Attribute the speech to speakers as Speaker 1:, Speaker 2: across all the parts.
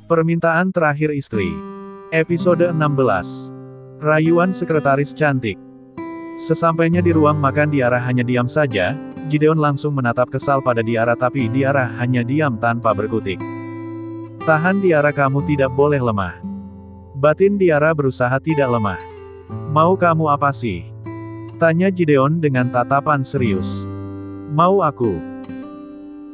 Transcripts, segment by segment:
Speaker 1: Permintaan terakhir istri. Episode 16. Rayuan sekretaris cantik. Sesampainya di ruang makan Diarah hanya diam saja. Gideon langsung menatap kesal pada Diarah tapi Diarah hanya diam tanpa berkutik. Tahan Diarah, kamu tidak boleh lemah. Batin Diarah berusaha tidak lemah. Mau kamu apa sih? Tanya Gideon dengan tatapan serius. Mau aku?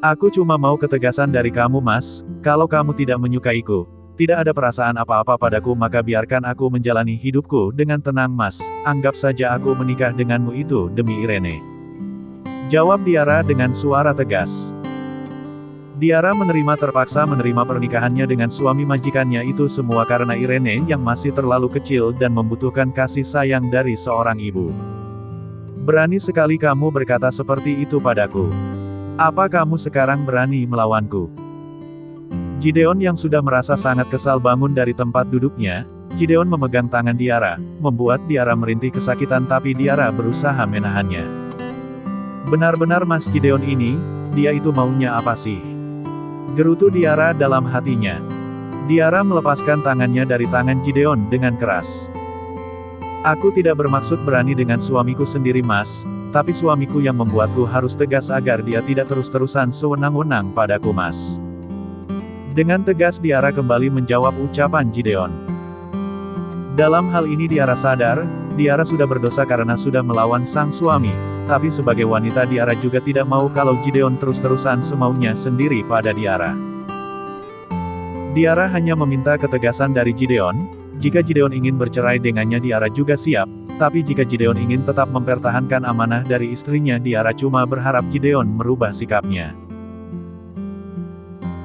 Speaker 1: Aku cuma mau ketegasan dari kamu, Mas. Kalau kamu tidak menyukaiku, tidak ada perasaan apa-apa padaku, maka biarkan aku menjalani hidupku dengan tenang, Mas. Anggap saja aku menikah denganmu, itu demi Irene. Jawab Diarah dengan suara tegas. Diarah terpaksa menerima pernikahannya dengan suami majikannya itu semua karena Irene yang masih terlalu kecil dan membutuhkan kasih sayang dari seorang ibu. Berani sekali kamu berkata seperti itu padaku. Apa kamu sekarang berani melawanku? Gideon yang sudah merasa sangat kesal bangun dari tempat duduknya. Gideon memegang tangan Diarah, membuat Diarah merintih kesakitan tapi Diarah berusaha menahannya. Benar-benar Mas Gideon ini, dia itu maunya apa sih? Gerutu Diarah dalam hatinya. Diarah melepaskan tangannya dari tangan Gideon dengan keras. Aku tidak bermaksud berani dengan suamiku sendiri, Mas. Tapi suamiku yang membuatku harus tegas agar dia tidak terus-terusan sewenang-wenang padaku, Mas. Dengan tegas Diarah kembali menjawab ucapan Gideon. Dalam hal ini Diarah sadar, Diarah sudah berdosa karena sudah melawan sang suami. Tapi sebagai wanita Diarah juga tidak mau kalau Gideon terus-terusan semaunya sendiri pada Diarah. Diarah hanya meminta ketegasan dari Gideon. Jika Gideon ingin bercerai dengannya Diarah juga siap. Tapi jika Gideon ingin tetap mempertahankan amanah dari istrinya, Diarah cuma berharap Gideon merubah sikapnya.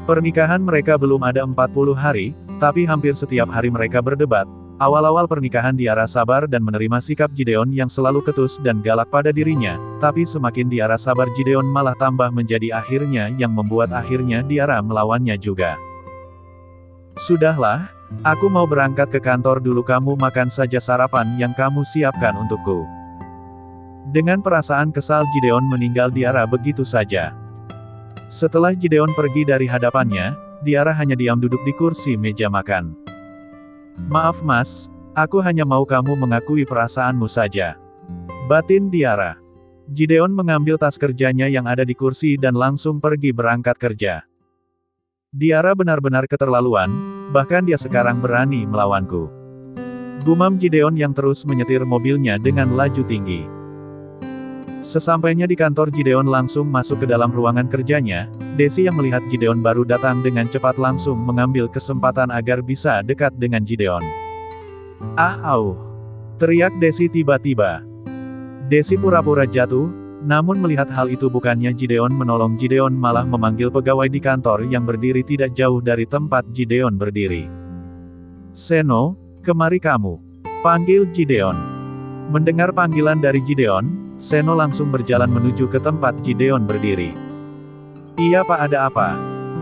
Speaker 1: Pernikahan mereka belum ada 40 hari, tapi hampir setiap hari mereka berdebat. Awal-awal pernikahan Diarah sabar dan menerima sikap Gideon yang selalu ketus dan galak pada dirinya, tapi semakin Diarah sabar Gideon malah tambah menjadi akhirnya yang membuat akhirnya Diarah melawannya juga. Sudahlah, aku mau berangkat ke kantor dulu, kamu makan saja sarapan yang kamu siapkan untukku. Dengan perasaan kesal Gideon meninggal Diarah begitu saja. Setelah Gideon pergi dari hadapannya, Diarah hanya diam duduk di kursi meja makan. Maaf Mas, aku hanya mau kamu mengakui perasaanmu saja. Batin Diarah. Gideon mengambil tas kerjanya yang ada di kursi dan langsung pergi berangkat kerja. Diarah benar-benar keterlaluan, bahkan dia sekarang berani melawanku. Gumam Gideon yang terus menyetir mobilnya dengan laju tinggi. Sesampainya di kantor Gideon langsung masuk ke dalam ruangan kerjanya. Desi yang melihat Gideon baru datang dengan cepat langsung mengambil kesempatan agar bisa dekat dengan Gideon. Teriak Desi tiba-tiba. Desi pura-pura jatuh. Namun melihat hal itu bukannya Gideon menolong, Gideon malah memanggil pegawai di kantor yang berdiri tidak jauh dari tempat Gideon berdiri. Seno, kemari kamu. Panggil Gideon. Mendengar panggilan dari Gideon, Seno langsung berjalan menuju ke tempat Gideon berdiri. Iya Pak, ada apa?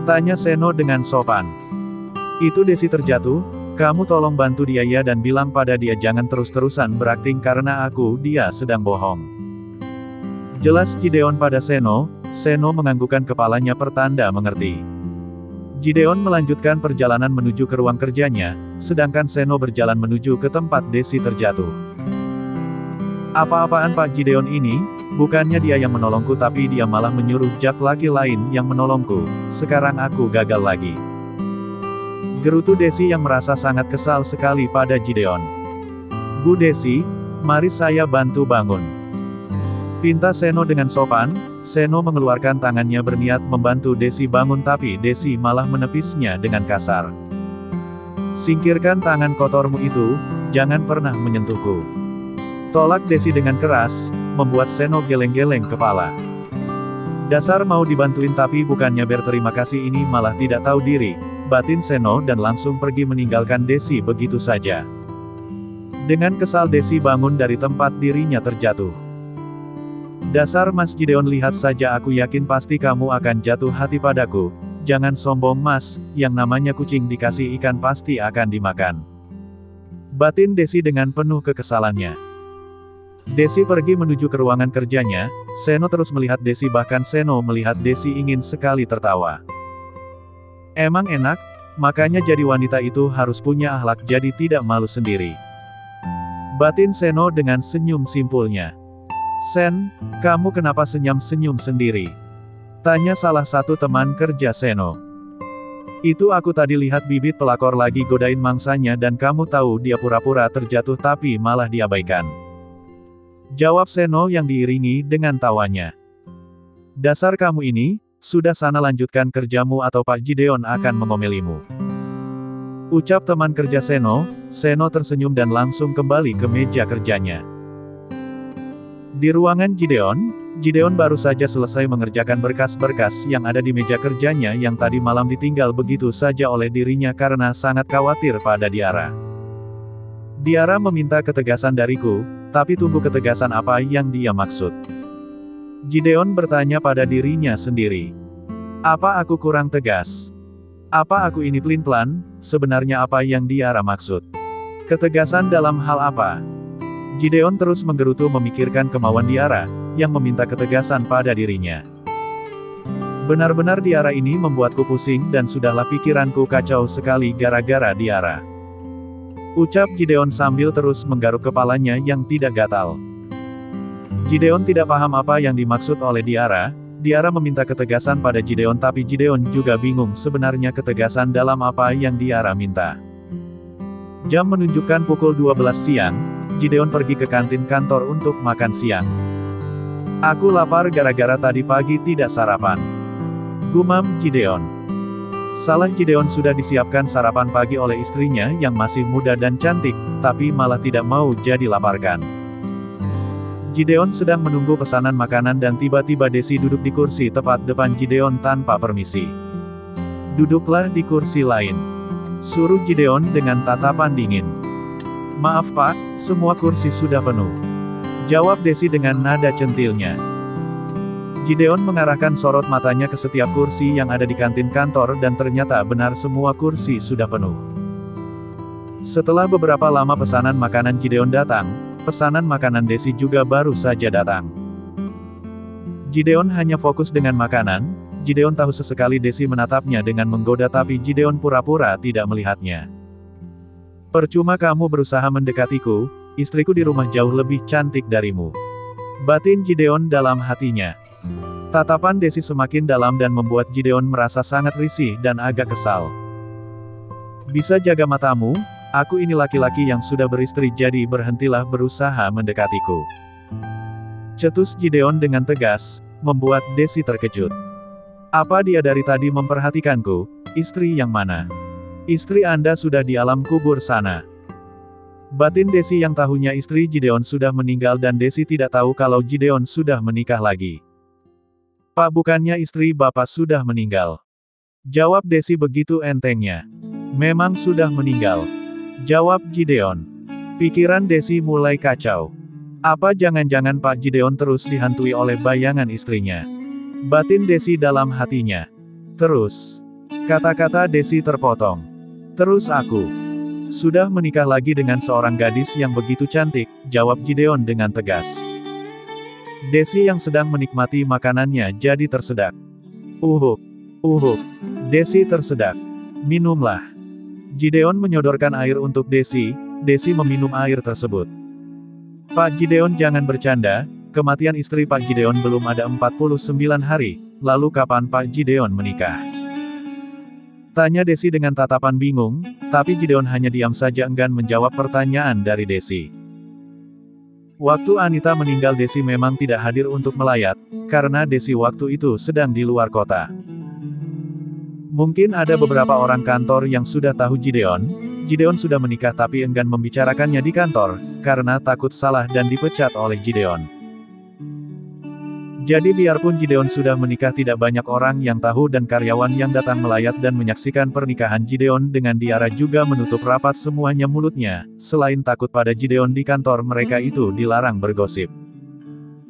Speaker 1: Tanya Seno dengan sopan. Itu Desi terjatuh, kamu tolong bantu dia ya dan bilang pada dia jangan terus-terusan berakting karena dia sedang bohong. Jelas Gideon pada Seno. Seno menganggukkan kepalanya pertanda mengerti. Gideon melanjutkan perjalanan menuju ke ruang kerjanya, sedangkan Seno berjalan menuju ke tempat Desi terjatuh. Apa-apaan Pak Gideon ini? Bukannya dia yang menolongku tapi dia malah menyuruh jak laki lain yang menolongku. Sekarang aku gagal lagi. Gerutu Desi yang merasa sangat kesal sekali pada Gideon. Bu Desi, mari saya bantu bangun. Pinta Seno dengan sopan. Seno mengeluarkan tangannya berniat membantu Desi bangun tapi Desi malah menepisnya dengan kasar. Singkirkan tangan kotormu itu, jangan pernah menyentuhku. Tolak Desi dengan keras, membuat Seno geleng-geleng kepala. Dasar mau dibantuin tapi bukannya berterima kasih ini malah tidak tahu diri, batin Seno dan langsung pergi meninggalkan Desi begitu saja. Dengan kesal Desi bangun dari tempat dirinya terjatuh. Dasar Mas Gideon, lihat saja aku yakin pasti kamu akan jatuh hati padaku. Jangan sombong Mas, yang namanya kucing dikasih ikan pasti akan dimakan. Batin Desi dengan penuh kekesalannya. Desi pergi menuju ke ruangan kerjanya. Seno terus melihat Desi, bahkan Seno melihat Desi ingin sekali tertawa. Emang enak? Makanya jadi wanita itu harus punya akhlak, jadi tidak malu sendiri. Batin Seno dengan senyum simpulnya. Sen, kamu kenapa senyum-senyum sendiri? Tanya salah satu teman kerja Seno. Itu aku tadi lihat bibit pelakor lagi godain mangsanya dan kamu tahu dia pura-pura terjatuh tapi malah diabaikan. Jawab Seno yang diiringi dengan tawanya. Dasar kamu ini, sudah sana lanjutkan kerjamu atau Pak Gideon akan mengomelimu. Ucap teman kerja Seno. Seno tersenyum dan langsung kembali ke meja kerjanya. Di ruangan Gideon, Gideon baru saja selesai mengerjakan berkas-berkas yang ada di meja kerjanya yang tadi malam ditinggal begitu saja oleh dirinya karena sangat khawatir pada Diara. Diara meminta ketegasan dariku, tapi tunggu ketegasan apa yang dia maksud. Gideon bertanya pada dirinya sendiri. Apa aku kurang tegas? Apa aku ini pelin-pelan? Sebenarnya apa yang Diara maksud? Ketegasan dalam hal apa? Gideon terus menggerutu memikirkan kemauan Diara, yang meminta ketegasan pada dirinya. Benar-benar Diara ini membuatku pusing dan sudahlah pikiranku kacau sekali gara-gara Diara. Ucap Gideon sambil terus menggaruk kepalanya yang tidak gatal. Gideon tidak paham apa yang dimaksud oleh Diara. Diara meminta ketegasan pada Gideon tapi Gideon juga bingung sebenarnya ketegasan dalam apa yang Diara minta. Jam menunjukkan pukul 12 siang, Gideon pergi ke kantin kantor untuk makan siang. Aku lapar gara-gara tadi pagi tidak sarapan. Gumam Gideon. Salah Gideon sudah disiapkan sarapan pagi oleh istrinya yang masih muda dan cantik, tapi malah tidak mau jadi laparkan. Gideon sedang menunggu pesanan makanan dan tiba-tiba Desi duduk di kursi tepat depan Gideon tanpa permisi. Duduklah di kursi lain. Suruh Gideon dengan tatapan dingin. Maaf Pak, semua kursi sudah penuh. Jawab Desi dengan nada centilnya. Gideon mengarahkan sorot matanya ke setiap kursi yang ada di kantin kantor dan ternyata benar semua kursi sudah penuh. Setelah beberapa lama pesanan makanan Gideon datang, pesanan makanan Desi juga baru saja datang. Gideon hanya fokus dengan makanan. Gideon tahu sesekali Desi menatapnya dengan menggoda tapi Gideon pura-pura tidak melihatnya. Percuma kamu berusaha mendekatiku, istriku di rumah jauh lebih cantik darimu. Batin Gideon dalam hatinya. Tatapan Desi semakin dalam dan membuat Gideon merasa sangat risih dan agak kesal. Bisa jaga matamu? Aku ini laki-laki yang sudah beristri jadi berhentilah berusaha mendekatiku. Cetus Gideon dengan tegas, membuat Desi terkejut. Apa dia dari tadi memperhatikanku? Istri yang mana? Istri Anda sudah di alam kubur sana. Batin Desi yang tahunya istri Gideon sudah meninggal dan Desi tidak tahu kalau Gideon sudah menikah lagi. Pak bukannya istri Bapak sudah meninggal. Jawab Desi begitu entengnya. Memang sudah meninggal. Jawab Gideon. Pikiran Desi mulai kacau. Apa jangan-jangan Pak Gideon terus dihantui oleh bayangan istrinya? Batin Desi dalam hatinya. Terus. Kata-kata Desi terpotong. Terus aku. Sudah menikah lagi dengan seorang gadis yang begitu cantik, jawab Gideon dengan tegas. Desi yang sedang menikmati makanannya jadi tersedak. Uhuk. Uhuk. Desi tersedak. Minumlah. Gideon menyodorkan air untuk Desi. Desi meminum air tersebut. Pak Gideon jangan bercanda, kematian istri Pak Gideon belum ada 49 hari, lalu kapan Pak Gideon menikah? Tanya Desi dengan tatapan bingung, tapi Gideon hanya diam saja enggan menjawab pertanyaan dari Desi. Waktu Anita meninggal Desi memang tidak hadir untuk melayat, karena Desi waktu itu sedang di luar kota. Mungkin ada beberapa orang kantor yang sudah tahu Gideon. Gideon sudah menikah tapi enggan membicarakannya di kantor, karena takut salah dan dipecat oleh Gideon. Jadi biarpun Gideon sudah menikah tidak banyak orang yang tahu dan karyawan yang datang melayat dan menyaksikan pernikahan Gideon dengan Diara juga menutup rapat semuanya mulutnya, selain takut pada Gideon di kantor mereka itu dilarang bergosip.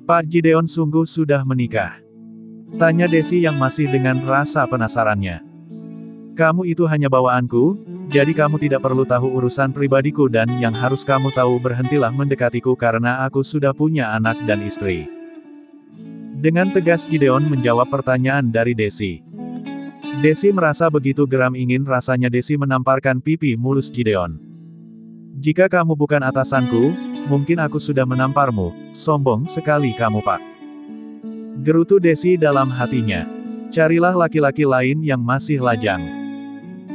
Speaker 1: Pak Gideon sungguh sudah menikah? Tanya Desi yang masih dengan rasa penasarannya. Kamu itu hanya bawaanku, jadi kamu tidak perlu tahu urusan pribadiku dan yang harus kamu tahu berhentilah mendekatiku karena aku sudah punya anak dan istri. Dengan tegas Gideon menjawab pertanyaan dari Desi. Desi merasa begitu geram, ingin rasanya Desi menamparkan pipi mulus Gideon. Jika kamu bukan atasanku, mungkin aku sudah menamparmu. Sombong sekali kamu, Pak. Gerutu Desi dalam hatinya. Carilah laki-laki lain yang masih lajang.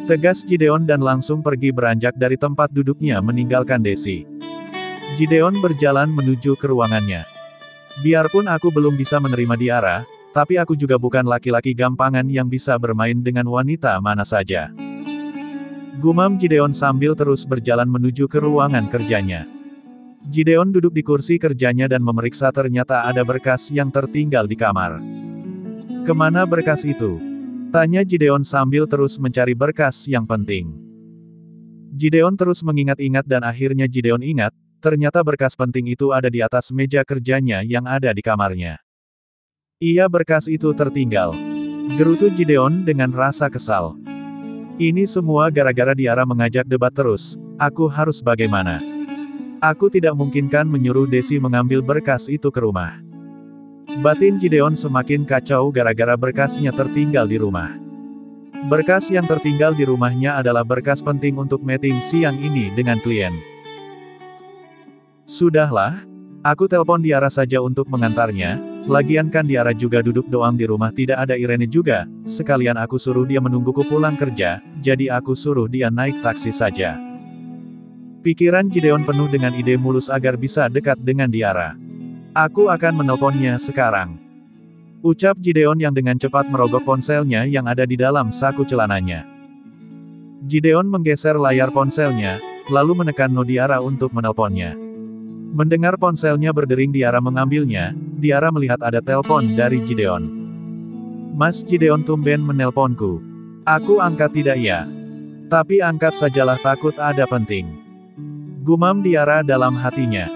Speaker 1: Tegas Gideon dan langsung pergi beranjak dari tempat duduknya meninggalkan Desi. Gideon berjalan menuju ke ruangannya. Biarpun aku belum bisa menerima Diara, tapi aku juga bukan laki-laki gampangan yang bisa bermain dengan wanita mana saja. Gumam Gideon sambil terus berjalan menuju ke ruangan kerjanya. Gideon duduk di kursi kerjanya dan memeriksa, ternyata ada berkas yang tertinggal di kamar. Kemana berkas itu? Tanya Gideon sambil terus mencari berkas yang penting. Gideon terus mengingat-ingat dan akhirnya Gideon ingat, ternyata berkas penting itu ada di atas meja kerjanya yang ada di kamarnya. Iya, berkas itu tertinggal. Gerutu Gideon dengan rasa kesal. Ini semua gara-gara Diara mengajak debat terus, aku harus bagaimana? Aku tidak mungkinkan menyuruh Desi mengambil berkas itu ke rumah. Batin Gideon semakin kacau gara-gara berkasnya tertinggal di rumah. Berkas yang tertinggal di rumahnya adalah berkas penting untuk meeting siang ini dengan klien. Sudahlah, aku telepon Diara saja untuk mengantarnya. Lagian kan Diara juga duduk doang di rumah, tidak ada Irene juga, sekalian aku suruh dia menungguku pulang kerja, jadi aku suruh dia naik taksi saja. Pikiran Gideon penuh dengan ide mulus agar bisa dekat dengan Diara. Aku akan menelponnya sekarang. Ucap Gideon yang dengan cepat merogoh ponselnya yang ada di dalam saku celananya. Gideon menggeser layar ponselnya, lalu menekan no Diara untuk menelponnya. Mendengar ponselnya berdering, Diara mengambilnya. Diara melihat ada telepon dari Gideon. Mas Gideon tumben menelponku. Aku angkat tidak ya? Tapi angkat sajalah, takut ada penting. Gumam Diara dalam hatinya.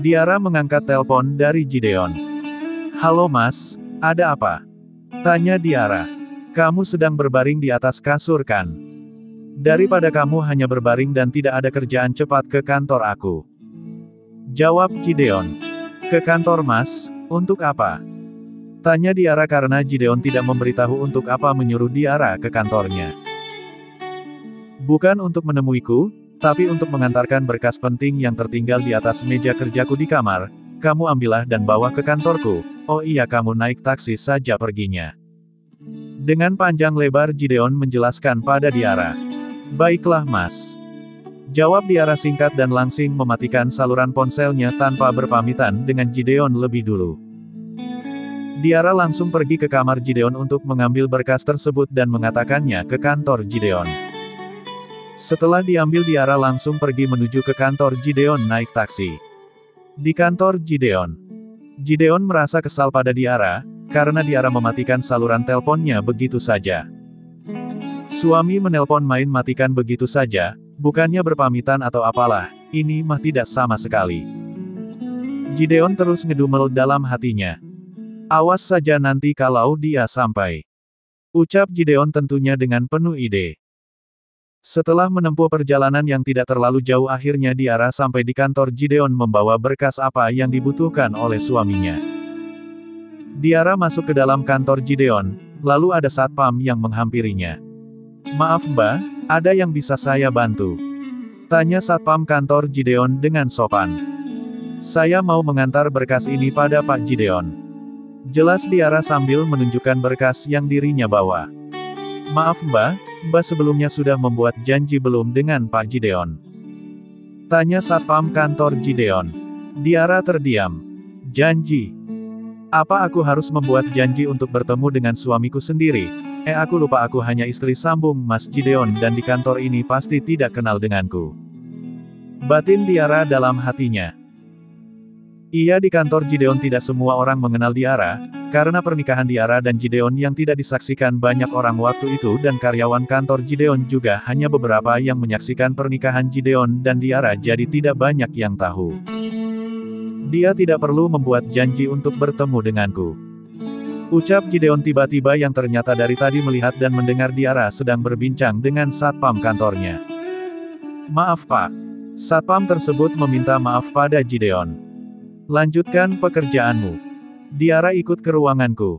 Speaker 1: Diara mengangkat telepon dari Gideon. Halo mas, ada apa? Tanya Diara. Kamu sedang berbaring di atas kasur kan? Daripada kamu hanya berbaring dan tidak ada kerjaan, cepat ke kantor aku. Jawab Gideon. Ke kantor mas, untuk apa? Tanya Diara karena Gideon tidak memberitahu untuk apa menyuruh Diara ke kantornya. Bukan untuk menemuiku, tapi untuk mengantarkan berkas penting yang tertinggal di atas meja kerjaku di kamar. Kamu ambillah dan bawa ke kantorku. Oh iya, kamu naik taksi saja perginya. Dengan panjang lebar Gideon menjelaskan pada Diara. Baiklah mas. Jawab Diara singkat dan langsing mematikan saluran ponselnya tanpa berpamitan dengan Gideon lebih dulu. Diara langsung pergi ke kamar Gideon untuk mengambil berkas tersebut dan mengatakannya ke kantor Gideon. Setelah diambil, Diara langsung pergi menuju ke kantor Gideon naik taksi. Di kantor Gideon, Gideon merasa kesal pada Diara, karena Diara mematikan saluran teleponnya begitu saja. Suami menelpon main matikan begitu saja, bukannya berpamitan atau apalah, ini mah tidak sama sekali. Gideon terus ngedumel dalam hatinya. Awas saja nanti kalau dia sampai. Ucap Gideon tentunya dengan penuh ide. Setelah menempuh perjalanan yang tidak terlalu jauh, akhirnya Diara sampai di kantor Gideon membawa berkas apa yang dibutuhkan oleh suaminya. Diara masuk ke dalam kantor Gideon, lalu ada satpam yang menghampirinya. Maaf mbak, ada yang bisa saya bantu? Tanya satpam kantor Gideon dengan sopan. Saya mau mengantar berkas ini pada Pak Gideon. Jelas Diara sambil menunjukkan berkas yang dirinya bawa. Maaf mbak, mbak sebelumnya sudah membuat janji belum dengan Pak Gideon? Tanya satpam kantor Gideon. Diara terdiam. Janji? Apa aku harus membuat janji untuk bertemu dengan suamiku sendiri? Aku lupa aku hanya istri, sambung Mas Gideon, dan di kantor ini pasti tidak kenal denganku. Batin Diara dalam hatinya. Iya, di kantor Gideon tidak semua orang mengenal Diara, karena pernikahan Diara dan Gideon yang tidak disaksikan banyak orang waktu itu, dan karyawan kantor Gideon juga hanya beberapa yang menyaksikan pernikahan Gideon dan Diara, jadi tidak banyak yang tahu. Dia tidak perlu membuat janji untuk bertemu denganku. Ucap Gideon tiba-tiba yang ternyata dari tadi melihat dan mendengar Diara sedang berbincang dengan satpam kantornya. Maaf pak. Satpam tersebut meminta maaf pada Gideon. Lanjutkan pekerjaanmu. Diara ikut ke ruanganku.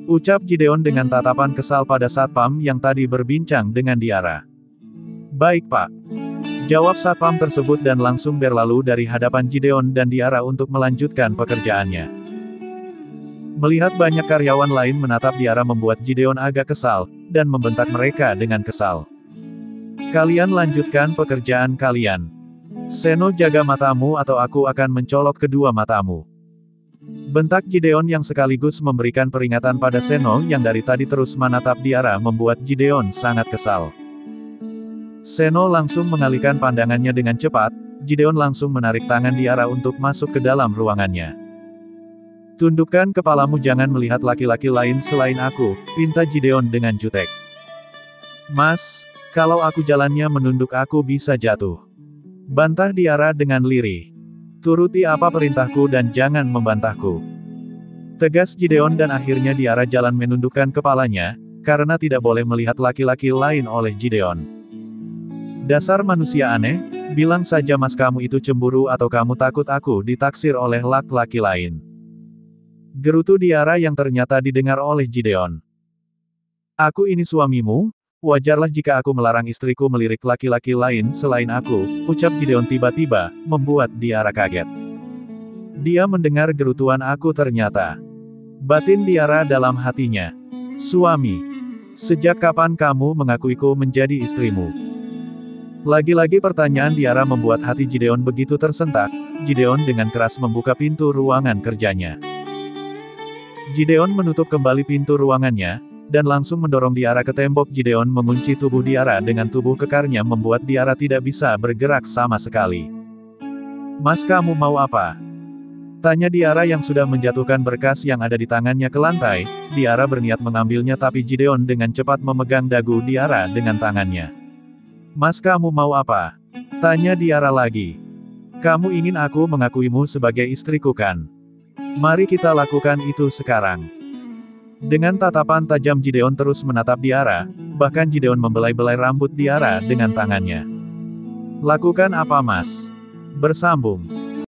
Speaker 1: Ucap Gideon dengan tatapan kesal pada satpam yang tadi berbincang dengan Diara. Baik Pak. Jawab satpam tersebut dan langsung berlalu dari hadapan Gideon dan Diara untuk melanjutkan pekerjaannya. Melihat banyak karyawan lain menatap Diara membuat Gideon agak kesal, dan membentak mereka dengan kesal. Kalian lanjutkan pekerjaan kalian. Seno jaga matamu atau aku akan mencolok kedua matamu. Bentak Gideon yang sekaligus memberikan peringatan pada Seno yang dari tadi terus menatap Diara membuat Gideon sangat kesal. Seno langsung mengalihkan pandangannya dengan cepat, Gideon langsung menarik tangan Diara untuk masuk ke dalam ruangannya. Tundukkan kepalamu, jangan melihat laki-laki lain selain aku, pinta Gideon dengan jutek. Mas, kalau aku jalannya menunduk aku bisa jatuh. Bantah Diara dengan lirih. Turuti apa perintahku dan jangan membantahku. Tegas Gideon dan akhirnya Diara jalan menundukkan kepalanya, karena tidak boleh melihat laki-laki lain oleh Gideon. Dasar manusia aneh, bilang saja mas kamu itu cemburu atau kamu takut aku ditaksir oleh laki-laki lain. Gerutu Diara yang ternyata didengar oleh Gideon. Aku ini suamimu, wajarlah jika aku melarang istriku melirik laki-laki lain selain aku, ucap Gideon tiba-tiba, membuat Diara kaget. Dia mendengar gerutuan aku ternyata. Batin Diara dalam hatinya. Suami. Sejak kapan kamu mengakuiku menjadi istrimu? Lagi-lagi pertanyaan Diara membuat hati Gideon begitu tersentak, Gideon dengan keras membuka pintu ruangan kerjanya. Gideon menutup kembali pintu ruangannya, dan langsung mendorong Diara ke tembok. Gideon mengunci tubuh Diara dengan tubuh kekarnya membuat Diara tidak bisa bergerak sama sekali. Mas kamu mau apa? Tanya Diara yang sudah menjatuhkan berkas yang ada di tangannya ke lantai. Diara berniat mengambilnya tapi Gideon dengan cepat memegang dagu Diara dengan tangannya. Mas kamu mau apa? Tanya Diara lagi. Kamu ingin aku mengakuimu sebagai istriku kan? Mari kita lakukan itu sekarang. Dengan tatapan tajam Gideon terus menatap Diara, bahkan Gideon membelai-belai rambut Diara dengan tangannya. Lakukan apa mas? Bersambung.